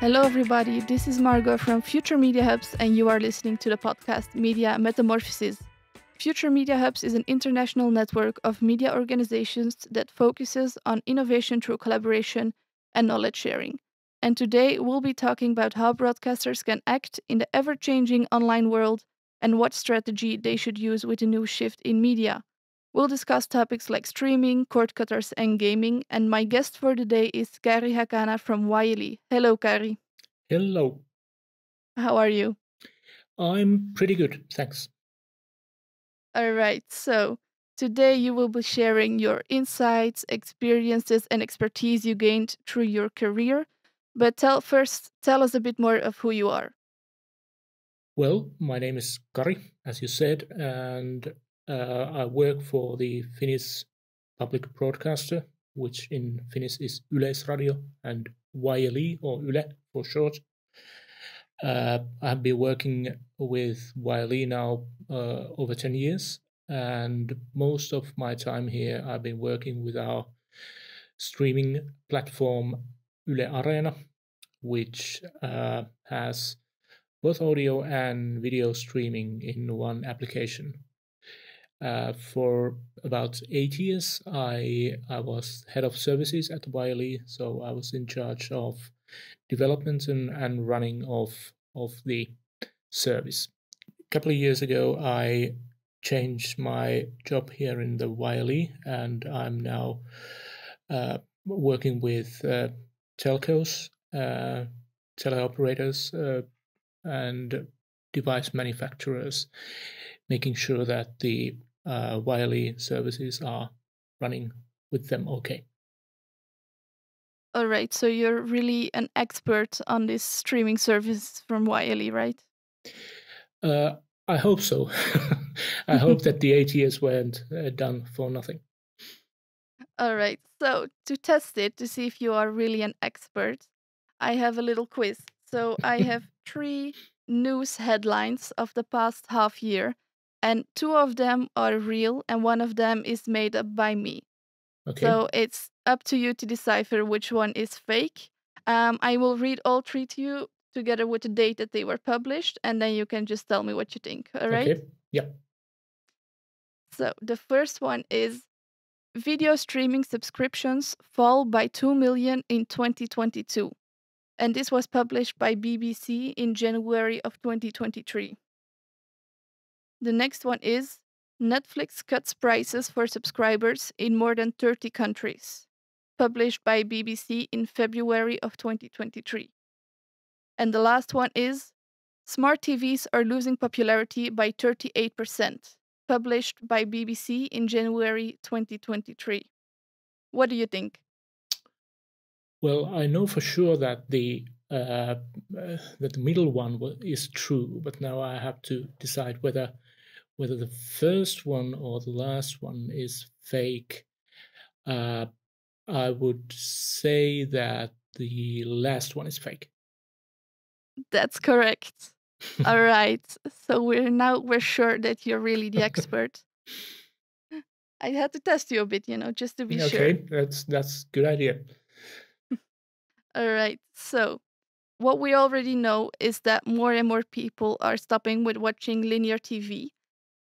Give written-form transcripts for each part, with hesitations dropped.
Hello, everybody. This is Margot from Future Media Hubs, and you are listening to the podcast Media Metamorphosis. Future Media Hubs is an international network of media organizations that focuses on innovation through collaboration and knowledge sharing. And today we'll be talking about how broadcasters can act in the ever-changing online world and what strategy they should use with the new shift in media. We'll discuss topics like streaming, cord cutters, and gaming. And my guest for the day is Kari Haakana from YLE. Hello, Kari. Hello. How are you? I'm pretty good, thanks. All right. So today you will be sharing your insights, experiences, and expertise you gained through your career. But tell us a bit more of who you are. Well, my name is Kari, as you said, and I work for the Finnish public broadcaster, which in Finnish is Yleisradio and YLE, or Yle for short. I've been working with YLE now over 10 years, and most of my time here I've been working with our streaming platform YLE Arena, which has both audio and video streaming in one application. For about 8 years, I was head of services at YLE, so I was in charge of development and running of the service. A couple of years ago, I changed my job here in the YLE, and I'm now working with telcos, teleoperators, and device manufacturers, making sure that the YLE services are running with them okay. All right. So you're really an expert on this streaming service from YLE, right? I hope so. I hope that the 8 years weren't done for nothing. All right. So to test it, to see if you are really an expert, I have a little quiz. So I have 3 news headlines of the past half year, and 2 of them are real, and 1 of them is made up by me. Okay. So it's up to you to decipher which one is fake. I will read all 3 to you together with the date that they were published, and then you can just tell me what you think. All right? Okay. Yeah. So the first one is video streaming subscriptions fall by 2 million in 2022. And this was published by BBC in January of 2023. The next one is Netflix cuts prices for subscribers in more than 30 countries, published by BBC in February of 2023. And the last one is Smart TVs are losing popularity by 38%, published by BBC in January 2023. What do you think? Well, I know for sure that the middle one is true, but now I have to decide whether the first one or the last one is fake. I would say that the last one is fake. That's correct. All right. So we're sure that you're really the expert. I had to test you a bit, just to be sure. Okay, that's good idea. All right. So what we already know is that more and more people are stopping with watching linear TV,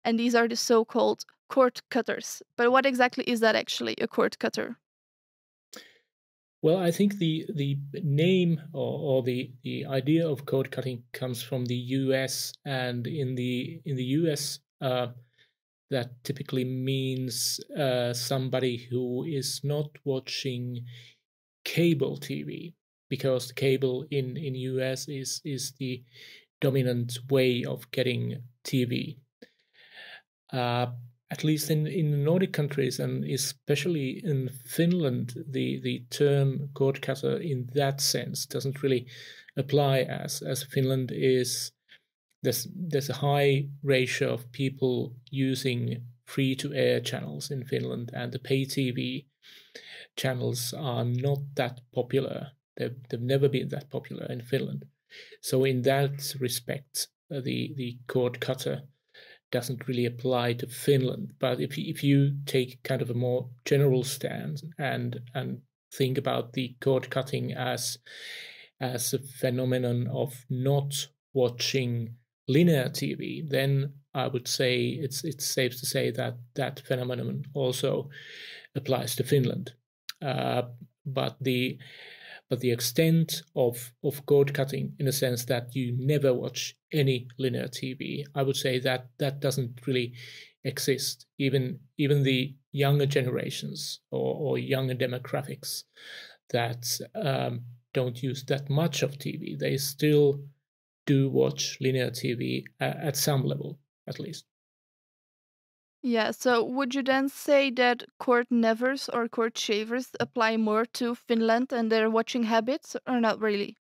and these are the so-called cord cutters. But what exactly is that actually, a cord cutter? Well, I think the name or the idea of cord cutting comes from the US, and in the US that typically means somebody who is not watching cable TV, because the cable in US is the dominant way of getting TV. At least in the Nordic countries, and especially in Finland, the term cord cutter in that sense doesn't really apply, as Finland is there's a high ratio of people using free-to-air channels in Finland, and the pay TV channels are not that popular. They've never been that popular in Finland. So in that respect, the cord cutter doesn't really apply to Finland. But if you take kind of a more general stance and think about the cord cutting as as a phenomenon of not watching linear TV, then I would say it's safe to say that that phenomenon also applies to Finland. But the extent of cord cutting, in a sense that you never watch any linear TV, I would say that that doesn't really exist. Even the younger generations or younger demographics that don't use that much of TV, they still do watch linear TV at some level, at least. Yeah, so would you then say that cord nevers or cord shavers apply more to Finland and their watching habits, or not really?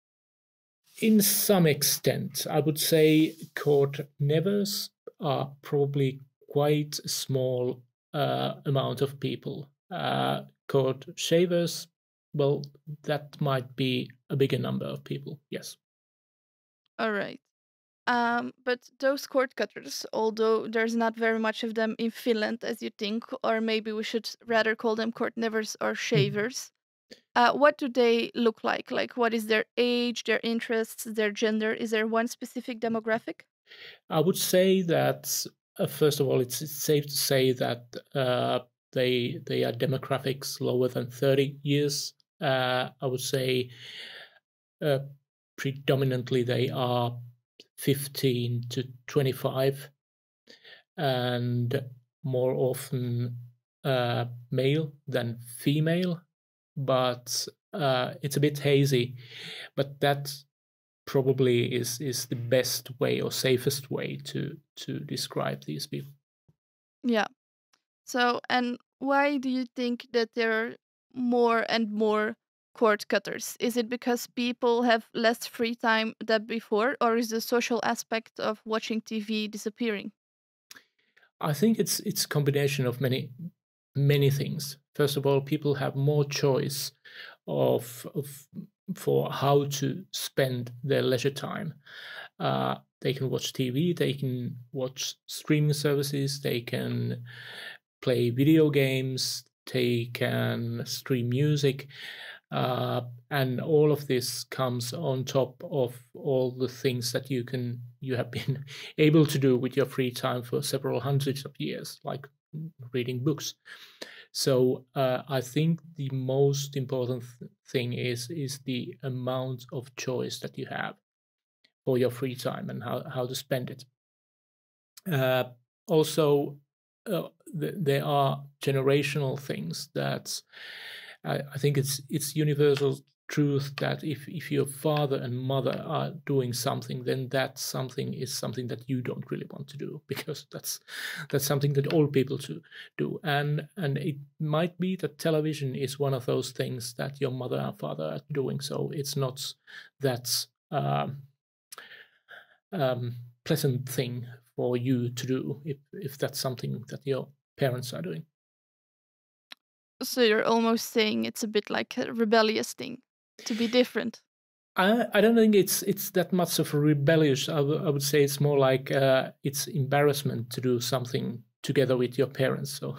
In some extent, I would say cord nevers are probably quite a small amount of people. Cord shavers, well, that might be a bigger number of people, yes. All right. But those cord cutters, although there's not very much of them in Finland as you think, or maybe we should rather call them cord nevers or Mm. shavers, what do they look like? Like, what is their age, their interests, their gender? Is there one specific demographic? I would say that, first of all, it's safe to say that they are demographics lower than 30 years. I would say uh, predominantly they are 15 to 25, and more often male than female, but it's a bit hazy. But that probably is the best way or safest way to describe these people. Yeah. So, and why do you think that there are more and more cord cutters? Is it because people have less free time than before, or is the social aspect of watching TV disappearing? I think it's a combination of many things. First of all, people have more choice of for how to spend their leisure time. They can watch TV, they can watch streaming services, they can play video games, they can stream music, and all of this comes on top of all the things that you have been able to do with your free time for several hundreds of years, like reading books. So I think the most important thing is the amount of choice that you have for your free time and how to spend it. Also, there are generational things that I think it's universal truth that if your father and mother are doing something, then that something is something that you don't really want to do, because that's something that old people do, and it might be that television is one of those things that your mother and father are doing, so it's not that pleasant thing for you to do if that's something that your parents are doing. So you're almost saying it's a bit like a rebellious thing to be different. I don't think it's that much of a rebellious. I would say it's more like it's embarrassment to do something together with your parents. So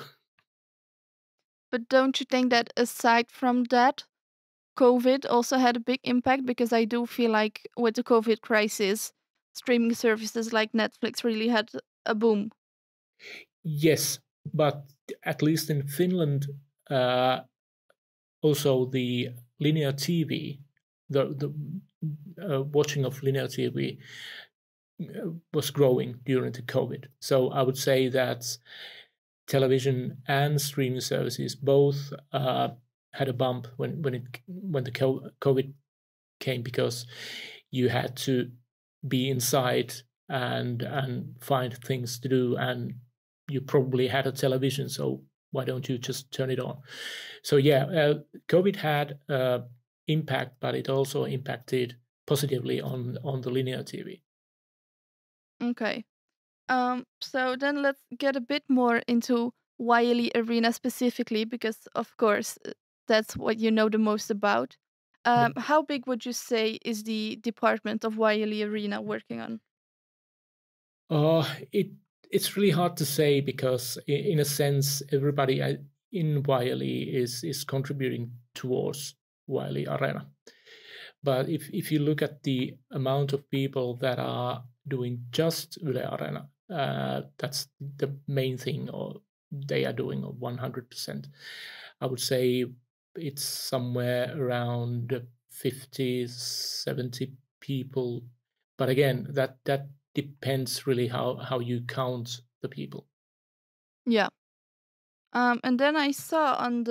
But don't you think that aside from that, COVID also had a big impact? Because I do feel like with the COVID crisis, streaming services like Netflix really had a boom. yes, but at least in Finland, also the linear TV, the watching of linear TV was growing during the COVID. So I would say that television and streaming services both had a bump when the COVID came, because you had to be inside and find things to do, and you probably had a television, so why don't you just turn it on? So yeah, COVID had impact, but it also impacted positively on the linear TV. Okay. So then let's get a bit more into YLE Arena specifically, because of course that's what you know the most about. Yeah. How big would you say is the department of YLE Arena working on? It's really hard to say, because in a sense everybody in YLE is contributing towards YLE Arena. But if you look at the amount of people that are doing just YLE Arena, that's the main thing, or they are doing 100%. I would say it's somewhere around 50, 70 people. But again, that depends really how you count the people. Yeah. And then I saw on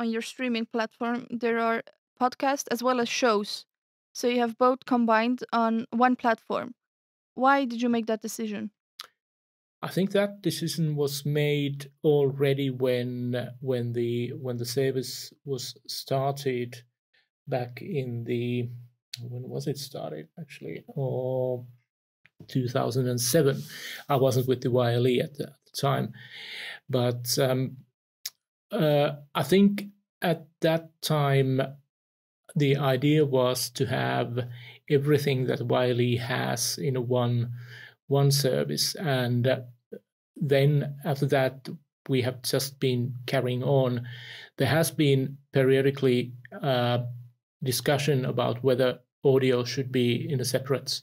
your streaming platform there are podcasts as well as shows. So you have both combined on one platform. Why did you make that decision? I think that decision was made already when the service was started back in the, when was it started actually? Or 2007. I wasn't with the YLE at the time, but I think at that time the idea was to have everything that YLE has in one service, and then after that we have just been carrying on. There has been periodically discussion about whether audio should be in a separate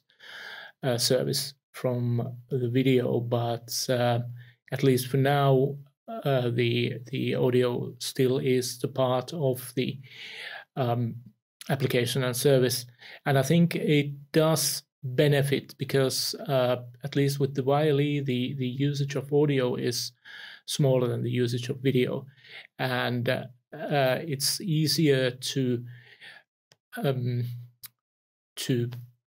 service from the video, but at least for now, the audio still is the part of the application and service. And I think it does benefit because at least with the YLE, the usage of audio is smaller than the usage of video, and it's easier to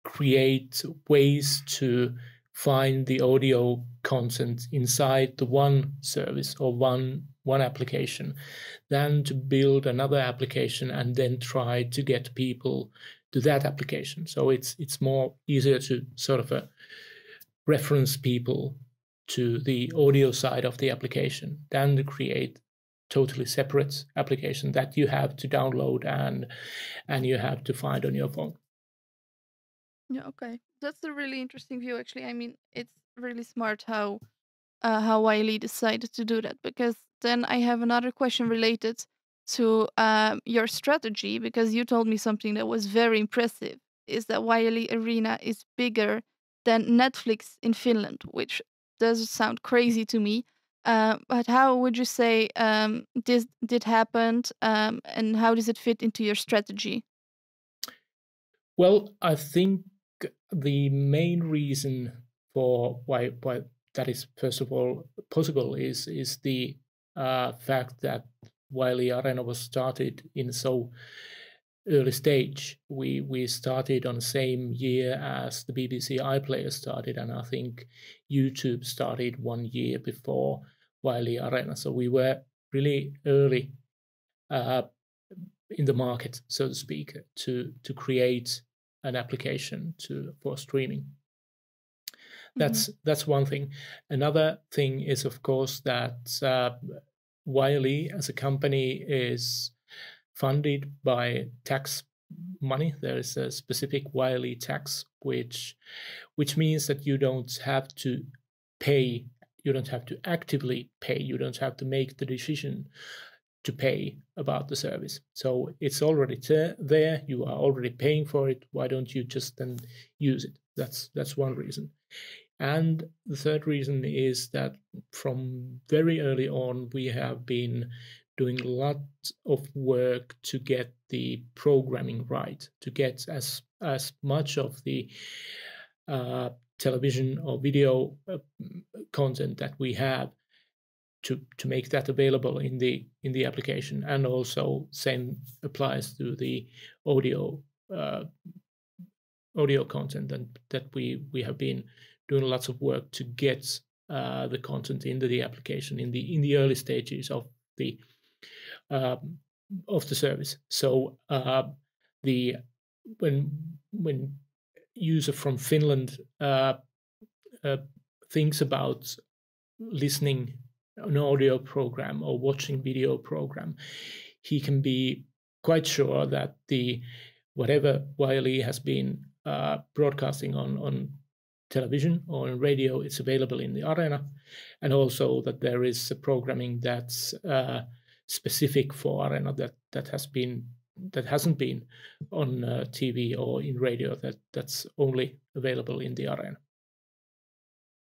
create ways to find the audio content inside the one service or one application than to build another application and then try to get people to that application. So it's more easier to sort of reference people to the audio side of the application than to create totally separate application that you have to download and you have to find on your phone. Yeah, okay. That's a really interesting view actually. I mean, it's really smart how YLE decided to do that, because then I have another question related to your strategy, because you told me something that was very impressive, is that YLE Arena is bigger than Netflix in Finland, which does sound crazy to me. But how would you say this did happen, and how does it fit into your strategy? Well, I think the main reason for why that is first of all possible is the fact that YLE Arena was started in so early stage. We started on the same year as the BBC iPlayer started, and I think YouTube started 1 year before YLE Arena. So we were really early in the market, so to speak, to create an application for streaming. That's one thing. Another thing is, of course, that YLE as a company is funded by tax money. There is a specific YLE tax, which means that you don't have to pay, you don't have to actively pay, you don't have to make the decision to pay about the service. So it's already there, you are already paying for it. Why don't you just then use it? That's one reason. And the third reason is that from very early on, we have been doing lots of work to get the programming right, to get as much of the television or video content that we have to make that available in the application. And also same applies to the audio content, and that we have been doing lots of work to get the content into the application in the early stages of the service. So when user from Finland thinks about listening an audio program or watching video program, he can be quite sure that the whatever YLE has been broadcasting on television or on radio, it's available in the Arena, and also that there is a programming that's specific for Arena that has been that hasn't been on TV or in radio, that's only available in the Arena.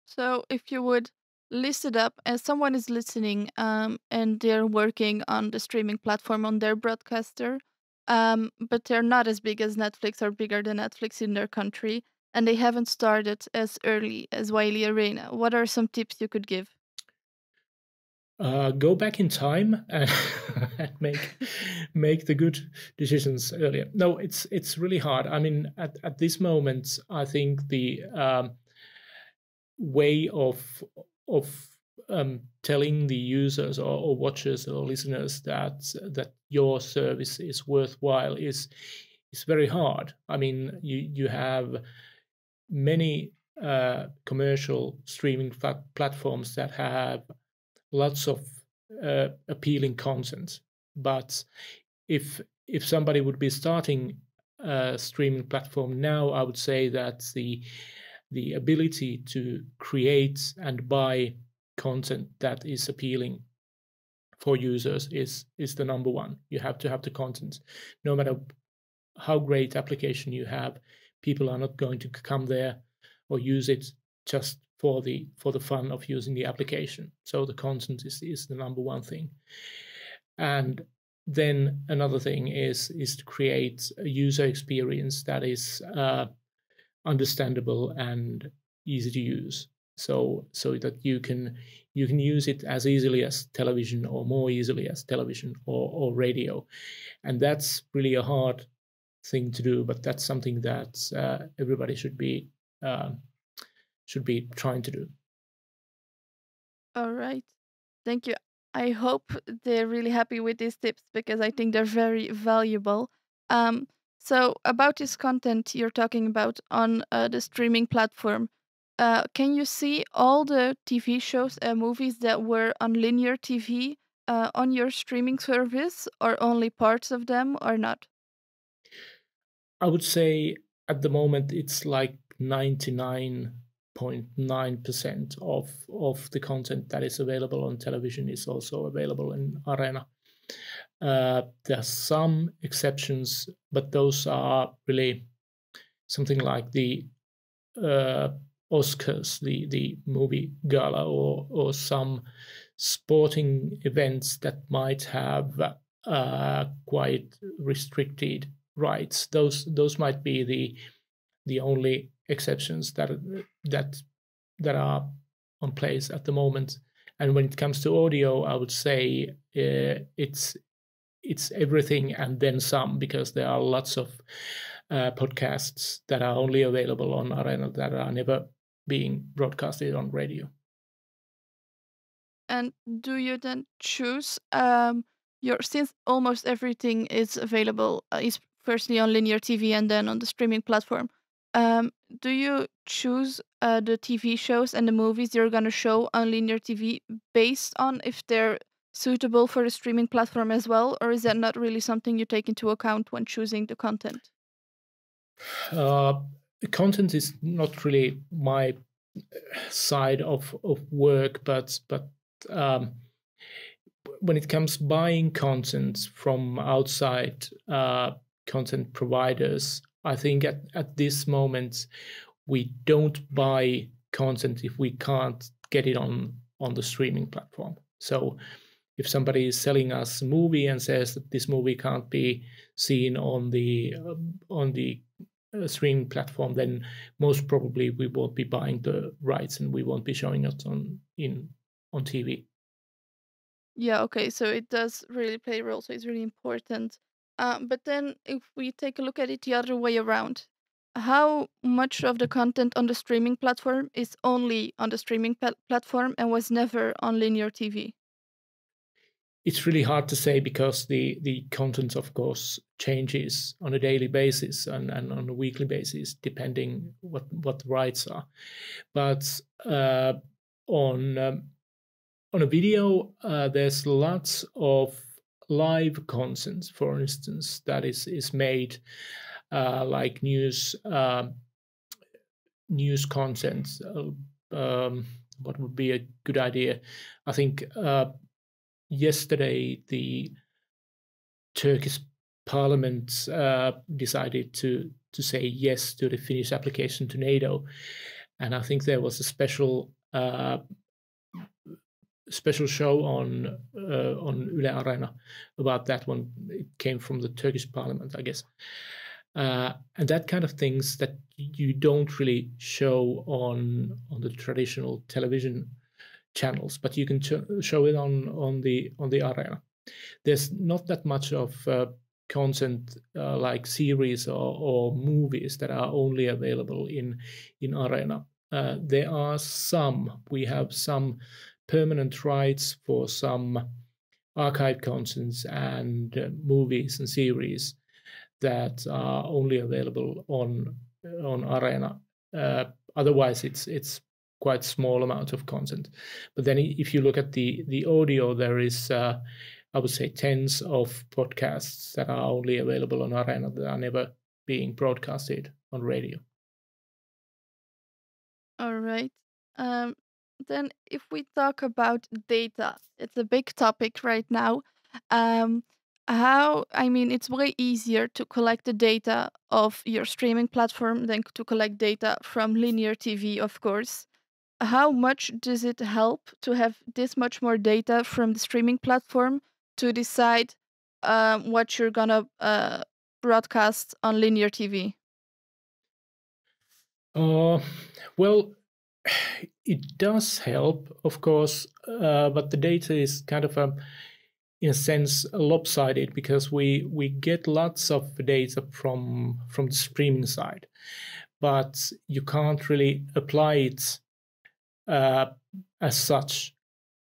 So if you would list it up as someone is listening and they're working on the streaming platform on their broadcaster, but they're not as big as Netflix or bigger than Netflix in their country, and they haven't started as early as YLE Arena, what are some tips you could give? Go back in time and make the good decisions earlier. No, it's really hard. I mean, at this moment, I think the way of telling the users or watchers or listeners that your service is worthwhile is very hard. I mean, you have many commercial streaming platforms that have lots of appealing content, but if somebody would be starting a streaming platform now, I would say that the ability to create and buy content that is appealing for users is the number one. You have to have the content. No matter how great application you have, people are not going to come there or use it just for the fun of using the application. So the content is the number one thing. And then another thing is to create a user experience that is understandable and easy to use, so that you can use it as easily as television or more easily as television or radio. And that's really a hard thing to do, but that's something that everybody should be trying to do. All right. Thank you. I hope they're really happy with these tips because I think they're very valuable. Um, so, about this content you're talking about on the streaming platform, can you see all the TV shows and movies that were on linear TV on your streaming service, or only parts of them, or not? I would say at the moment it's like 99.9% of the content that is available on television is also available in Arena. There are some exceptions, but those are really something like the Oscars, the movie gala, or some sporting events that might have quite restricted rights. Those might be the only exceptions that are on place at the moment. And when it comes to audio, I would say it's everything and then some, because there are lots of podcasts that are only available on Arena that are never being broadcasted on radio. And do you then choose since almost everything is available is firstly on linear TV and then on the streaming platform? Do you choose the TV shows and the movies you're gonna show on linear TV based on if they're suitable for the streaming platform as well, or is that not really something you take into account when choosing the content? Content is not really my side of work, but when it comes buying content from outside content providers, I think at this moment we don't buy content if we can't get it on the streaming platform. So if somebody is selling us a movie and says that this movie can't be seen on the streaming platform, then most probably we won't be buying the rights and we won't be showing it on TV. Yeah, okay, so it does really play a role, so it's really important. But then if we take a look at it the other way around, how much of the content on the streaming platform is only on the streaming platform and was never on linear TV? It's really hard to say because the content, of course, changes on a daily basis and on a weekly basis, depending what the rights are. But on a video, there's lots of live content, for instance, that is made like news content. What would be a good idea? I think yesterday the Turkish Parliament decided to say yes to the Finnish application to NATO, and I think there was a special show on YLE Arena about that one. It came from the Turkish Parliament, I guess, and that kind of things that you don't really show on the traditional television channels, but you can show it on the arena. There's not that much of content like series or movies that are only available in arena. There are some. We have some permanent rights for some archive contents and movies and series that are only available on arena. Otherwise, it's quite small amount of content. But then if you look at the audio, there is I would say tens of podcasts that are only available on Arena that are never being broadcasted on radio. All right. Then if we talk about data, it's a big topic right now. It's way easier to collect the data of your streaming platform than to collect data from linear TV, of course. How much does it help to have this much more data from the streaming platform to decide what you're gonna broadcast on linear TV? Well, it does help, of course, but the data is kind of in a sense lopsided because we get lots of data from the streaming side, but you can't really apply it as such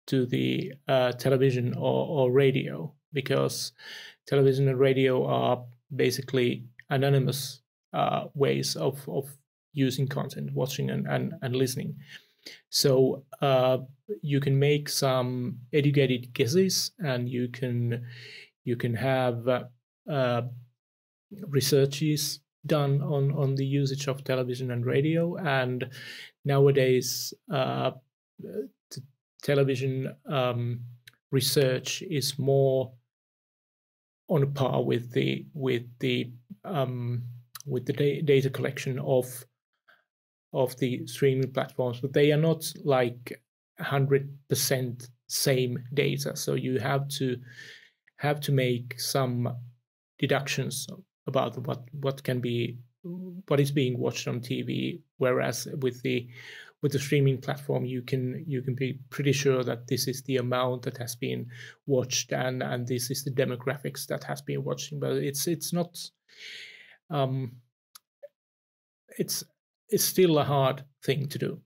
to the television or radio, because television and radio are basically anonymous ways of using content, watching and listening. So you can make some educated guesses, and you can have researches done on the usage of television and radio. And nowadays, television research is more on a par with the data collection of the streaming platforms, but they are not like 100% same data. So you have to make some deductions about what is being watched on TV, whereas with the streaming platform you can be pretty sure that this is the amount that has been watched and this is the demographics that has been watching. But it's not it's still a hard thing to do.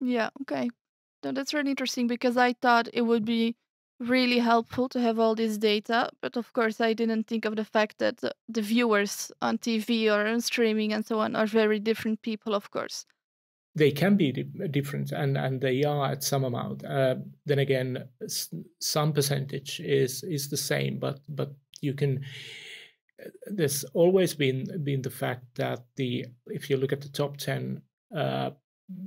Yeah, okay. No, that's really interesting because I thought it would be really helpful to have all this data, but of course I didn't think of the fact that the viewers on TV or on streaming and so on are very different people, of course. They can be different, and they are at some amount. Then again, some percentage is the same, but you can. There's always been the fact that if you look at the top 10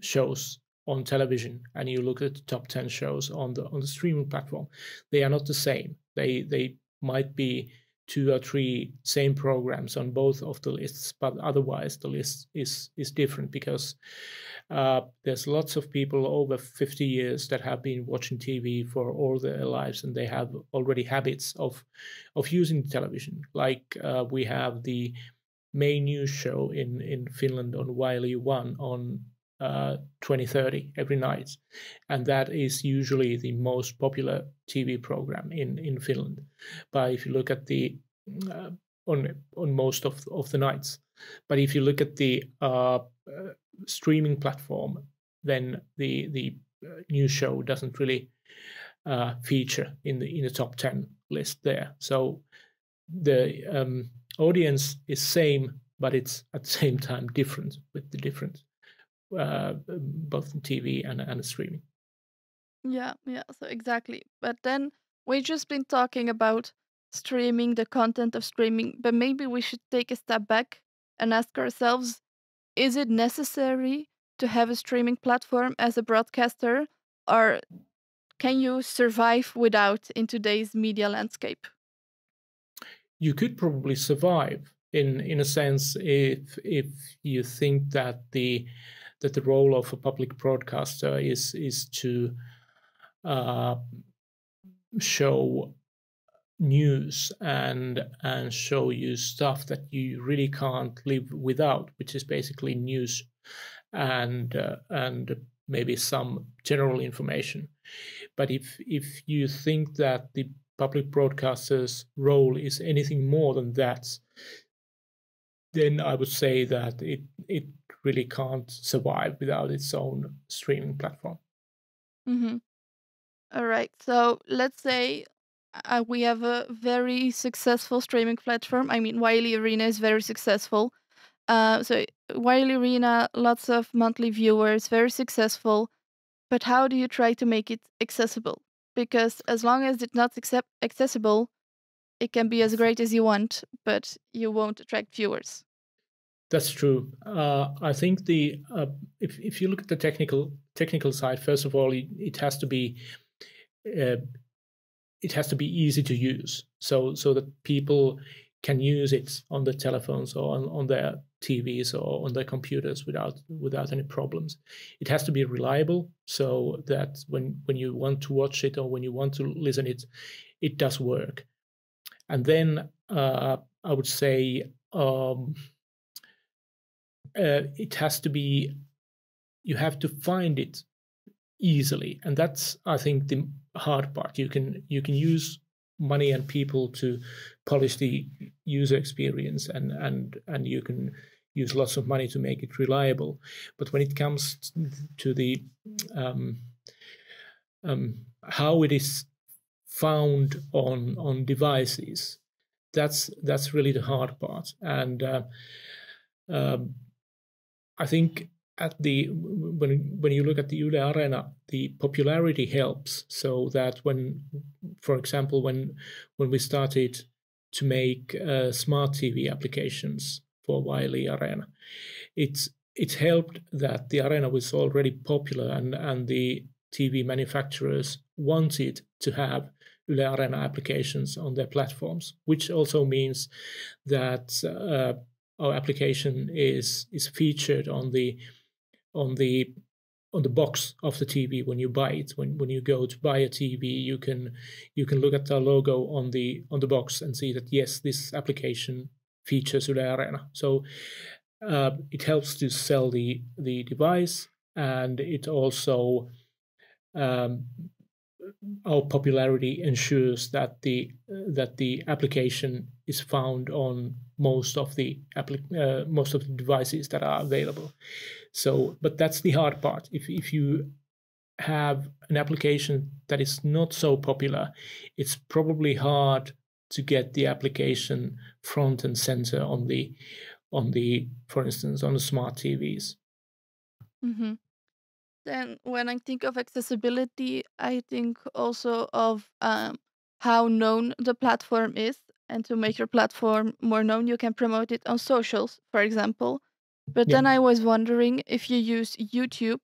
shows on television and you look at the top 10 shows on the streaming platform, they are not the same. They might be 2 or 3 same programs on both of the lists, but otherwise the list is different because there's lots of people over 50 years that have been watching TV for all their lives, and they have already habits of using television. Like we have the main news show in Finland on YLE 1 on 20:30 every night, and that is usually the most popular TV program in Finland. But if you look at the on most of the nights, but if you look at the streaming platform, then the news show doesn't really feature in the top 10 list there. So the audience is same, but it's at the same time different with the difference. Both in TV and streaming. Yeah, so exactly. But then we've just been talking about streaming, the content of streaming, but maybe we should take a step back and ask ourselves, is it necessary to have a streaming platform as a broadcaster, or can you survive without in today's media landscape? you could probably survive in a sense if you think that the role of a public broadcaster is to show news and show you stuff that you really can't live without, which is basically news and maybe some general information. But if you think that the public broadcaster's role is anything more than that, then I would say that it really can't survive without its own streaming platform. Mm-hmm. All right. So let's say we have a very successful streaming platform. I mean, YLE Arena is very successful. So YLE Arena, lots of monthly viewers, very successful. But how do you try to make it accessible? Because as long as it's not accessible, it can be as great as you want, but you won't attract viewers. That's true. I think the if you look at the technical side, first of all, it has to be easy to use, so that people can use it on their telephones or on their TVs or on their computers without any problems. It has to be reliable, so that when you want to watch it or when you want to listen it does work. And then I would say it has to be, you have to find it easily, and that's, I think, the hard part. You can use money and people to polish the user experience, and you can use lots of money to make it reliable. But when it comes to the how it is found on devices, that's really the hard part. And I think when you look at the YLE Arena, the popularity helps, so that when, for example, when we started to make smart TV applications for YLE Arena, it's helped that the arena was already popular, and the TV manufacturers wanted to have YLE Arena applications on their platforms, which also means that our application is featured on the box of the TV when you buy it. When you go to buy a TV, you can look at the logo on the box and see that yes, this application features YLE Arena. So it helps to sell the device, and it also our popularity ensures that the application is found on most of the devices that are available. So, but that's the hard part. If you have an application that is not so popular, it's probably hard to get the application front and center on the for instance, on the smart TVs. Mm-hmm. Then, when I think of accessibility, I think also of how known the platform is. And to make your platform more known, you can promote it on socials, for example. But Yeah. then I was wondering, if you use YouTube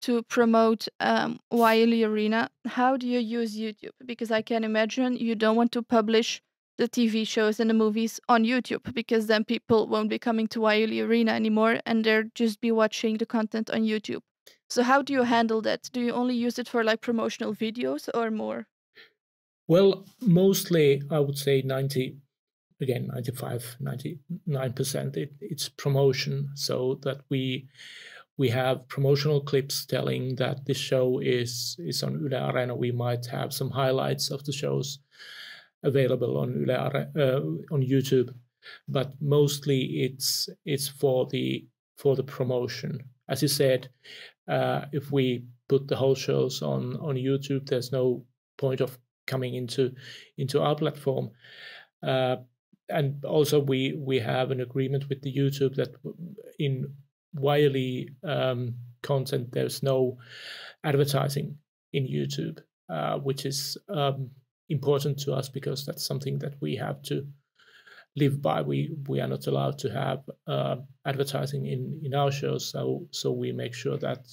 to promote YLE Arena, how do you use YouTube? Because I can imagine you don't want to publish the TV shows and the movies on YouTube, because then people won't be coming to YLE Arena anymore and they'll just be watching the content on YouTube. So how do you handle that? Do you only use it for like promotional videos or more? Well, mostly I would say 95, 99%, it's promotion, so that we have promotional clips telling that this show is on YLE Arena. We might have some highlights of the shows available on on YouTube, but mostly it's for the promotion. As you said, if we put the whole shows on YouTube, there's no point of coming into our platform. And also we have an agreement with the YouTube that in YLE content there's no advertising in YouTube, which is important to us, because that's something that we have to live by. We are not allowed to have advertising in our shows, so we make sure that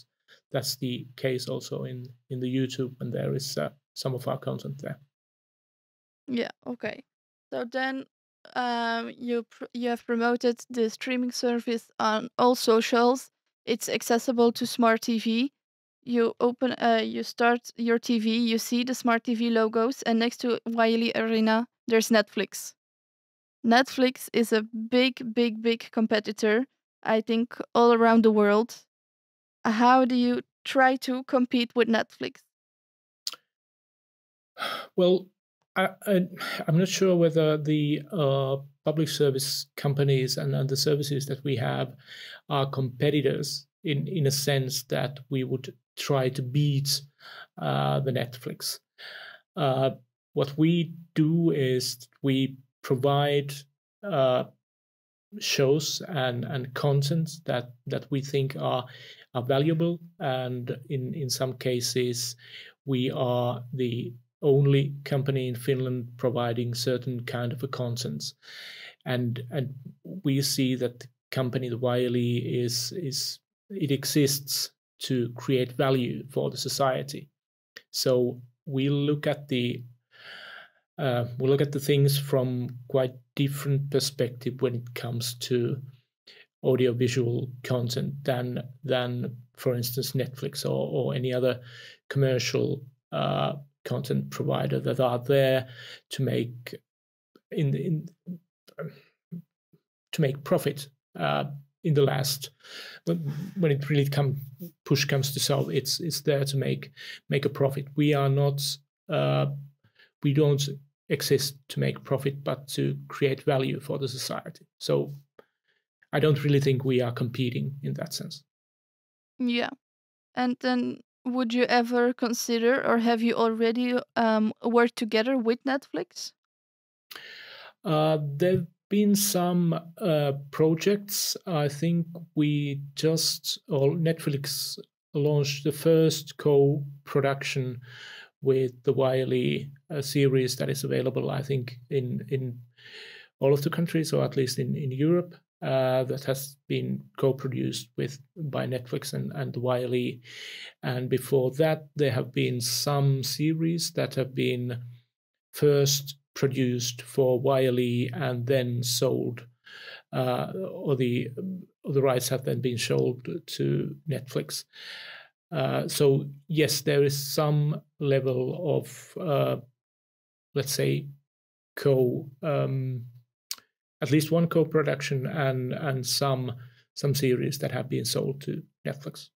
that's the case also in the YouTube when there is some of our content there. Yeah, okay. So then you have promoted the streaming service on all socials. It's accessible to smart TV. You start your TV, you see the smart TV logos, and next to YLE Arena, there's Netflix. Netflix is a big, big, big competitor, I think, all around the world. How do you try to compete with Netflix? Well, I'm not sure whether the public service companies and the services that we have are competitors in a sense that we would try to beat the Netflix. What we do is we provide shows and contents that we think are valuable, and in some cases we are the only company in Finland providing certain kind of a contents, and we see that the company, the YLE, is it exists to create value for the society. So we look at the things from quite different perspective when it comes to audiovisual content than for instance Netflix or any other commercial content provider that are there to make to make profit in the last. But when it really push comes to shove, it's there to make a profit. We are not. We don't exist to make profit, but to create value for the society. So I don't really think we are competing in that sense. Yeah. And then would you ever consider, or have you already worked together with Netflix? There've been some projects. I think Netflix launched the first co-production with the YLE series that is available, I think, in all of the countries, or at least in Europe, that has been co-produced by Netflix and the YLE. And before that, there have been some series that have been first produced for YLE and then sold, or the rights have then been sold to Netflix. So yes, there is some level of, let's say, at least one co-production and some series that have been sold to Netflix.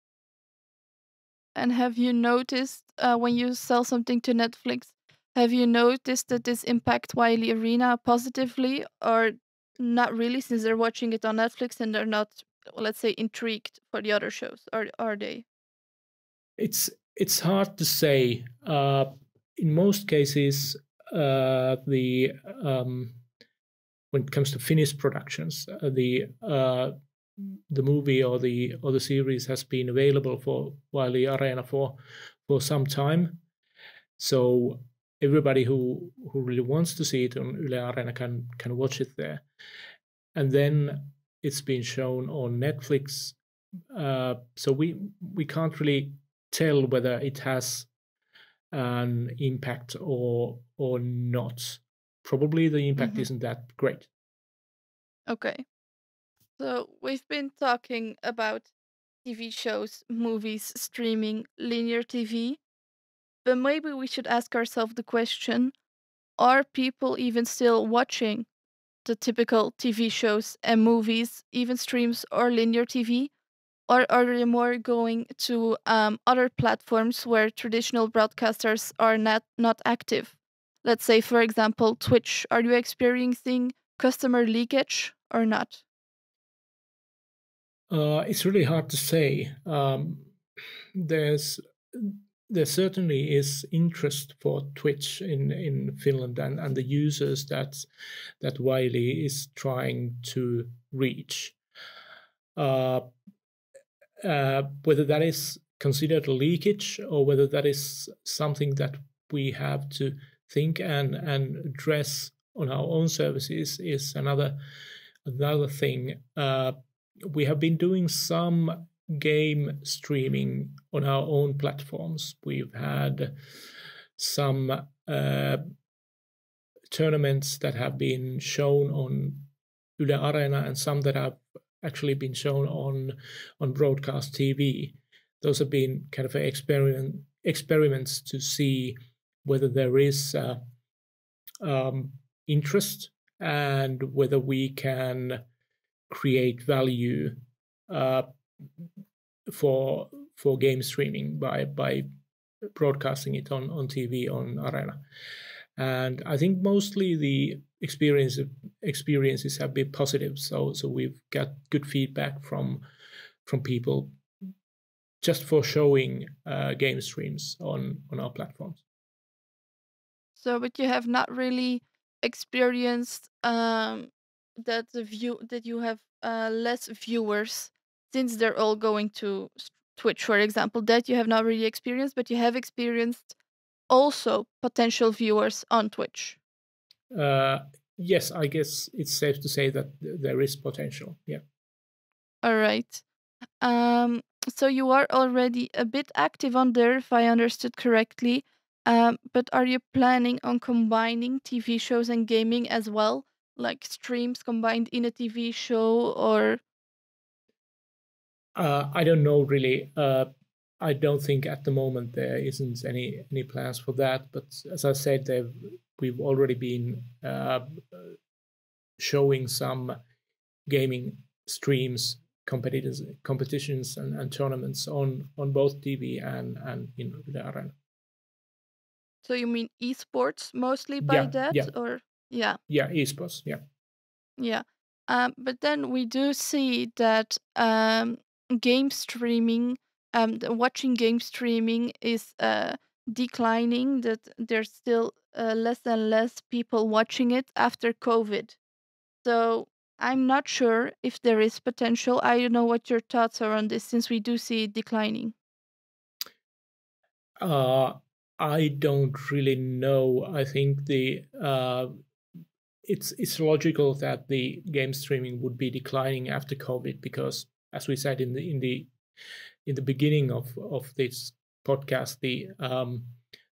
And have you noticed when you sell something to Netflix, have you noticed that this impact YLE Arena positively, or not really, since they're watching it on Netflix and they're not, let's say, intrigued for the other shows, or are they? It's hard to say. In most cases, when it comes to Finnish productions, the movie or the series has been available for YLE Arena for some time. So everybody who really wants to see it on YLE Arena can watch it there. And then it's been shown on Netflix. So we can't really tell whether it has an impact or not. Probably the impact isn't that great. Okay. So we've been talking about TV shows, movies, streaming, linear TV, but maybe we should ask ourselves the question, are people even still watching the typical TV shows and movies, even streams or linear TV? Or are they more going to other platforms where traditional broadcasters are not active? Let's say, for example, Twitch. Are you experiencing customer leakage or not? It's really hard to say. There certainly is interest for Twitch in Finland and the users that YLE is trying to reach. Whether that is considered a leakage or whether that is something that we have to think and address on our own services is another thing. We have been doing some game streaming on our own platforms. We've had some tournaments that have been shown on YLE Arena and some that have actually been shown on broadcast TV. Those have been kind of experiments to see whether there is interest and whether we can create value for game streaming by broadcasting it on TV on Arena. And I think mostly the experiences have been positive. So we've got good feedback from people just for showing game streams on our platforms. So, but you have not really experienced that you have less viewers since they're all going to Twitch, for example. That you have not really experienced, but you have experienced also potential viewers on Twitch. Yes, I guess it's safe to say that there is potential. Yeah. All right. So you are already a bit active on there, if I understood correctly. But are you planning on combining TV shows and gaming as well, like streams combined in a TV show, or? I don't know really. I don't think at the moment there isn't any plans for that. But as I said, we've already been showing some gaming streams, competitions and tournaments on both TV and in the Arena. So you mean esports mostly by that, yeah. or? Yeah. Yeah, esports. Yeah. Yeah. But then we do see that game streaming, watching game streaming is declining, that there's still less and less people watching it after COVID. So I'm not sure if there is potential. I don't know what your thoughts are on this, since we do see it declining. I don't really know. I think it's logical that the game streaming would be declining after COVID because, as we said in the beginning of this podcast, the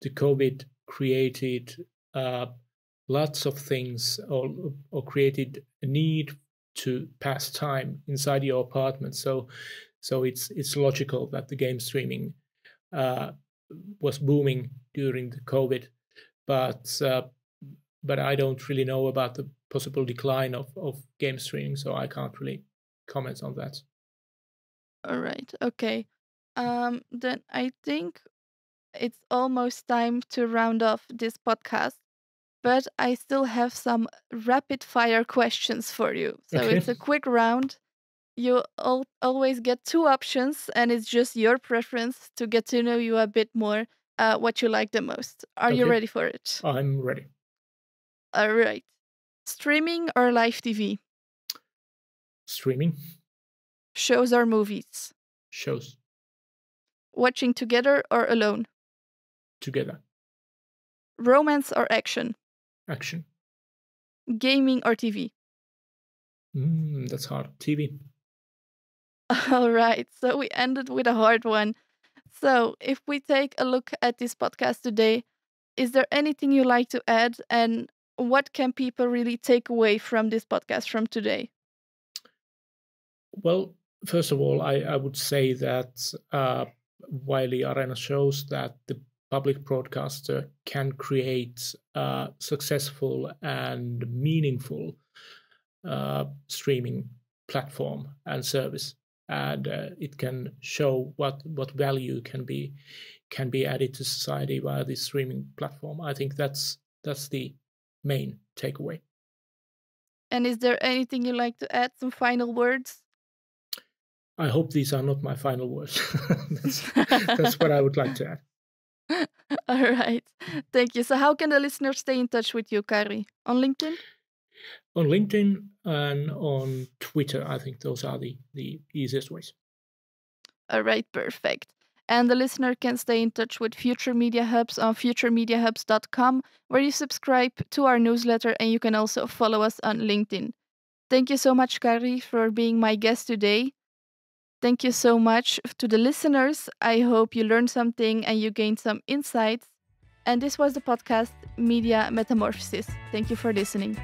COVID created lots of things or created a need to pass time inside your apartment. So it's logical that the game streaming was booming during the COVID, but I don't really know about the possible decline of game streaming, so I can't really comment on that. All right. Okay. Then I think it's almost time to round off this podcast, but I still have some rapid fire questions for you. So Okay. it's a quick round. You always get two options, and it's just your preference to get to know you a bit more, what you like the most. Are you Okay. ready for it? I'm ready. All right. Streaming or live TV? Streaming. Shows or movies? Shows. Watching together or alone? Together. Romance or action? Action. Gaming or TV? That's hard. TV. All right, so we ended with a hard one. So, if we take a look at this podcast today, is there anything you like to add? And what can people really take away from this podcast from today? Well, first of all, I would say that YLE Arena shows that the public broadcaster can create a successful and meaningful streaming platform and service, and it can show what value can be added to society via this streaming platform. I think that's the main takeaway. And is there anything you like to add? Some final words? I hope these are not my final words. That's what I would like to add. All right. Thank you. So how can the listeners stay in touch with you, Kari? On LinkedIn? On LinkedIn and on Twitter. I think those are the easiest ways. All right, perfect. And the listener can stay in touch with Future Media Hubs on futuremediahubs.com, where you subscribe to our newsletter, and you can also follow us on LinkedIn. Thank you so much, Kari, for being my guest today. Thank you so much to the listeners. I hope you learned something and you gained some insights. And this was the podcast Media Metamorphosis. Thank you for listening.